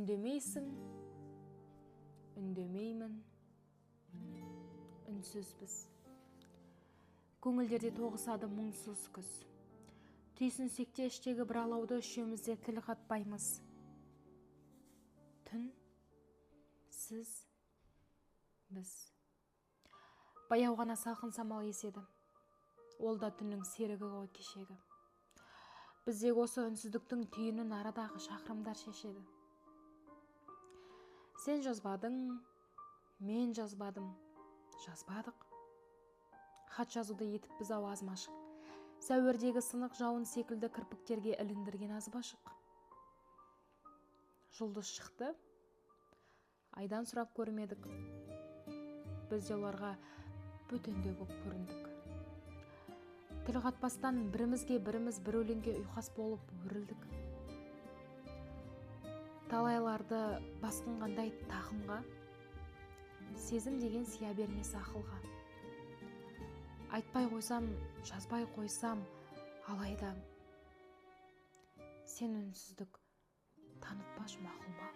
Үндемейсің, үндемеймін, үнсізбіз. Көңілдерде тоғысады мұңсыз күз. Түйсінсек те іштегі бір алауды үшеумізде тіл қатпаймыз. Түн, сіз, біз. Баяу ғана салқын самал еседі. Ол да түннің серігі ғой кешегі. Біздегі осы үнсіздіктің түйінін арадағы шақырымдар шешеді. Сен жазбадың, мен жазбадым, жазбадық. Хат жазуды етіп біз ау азмашық. Сәуірдегі сынық жауын секілді кірпіктерге іліндірген азбашық. Жұлдыз шықты, айдан сұрап көрмедік. Біз де оларға бөтенде боп көріндік. Тіл қатпастан бірімізге біріміз бір өлеңге ұйқас болып өрілдік. Талайларды басқынғандай тақымға, сезім деген сия бермес ақылға. Айтпай қойсам, жазбай қойсам, алайда сен үнсіздік танытпаш мақұл ма?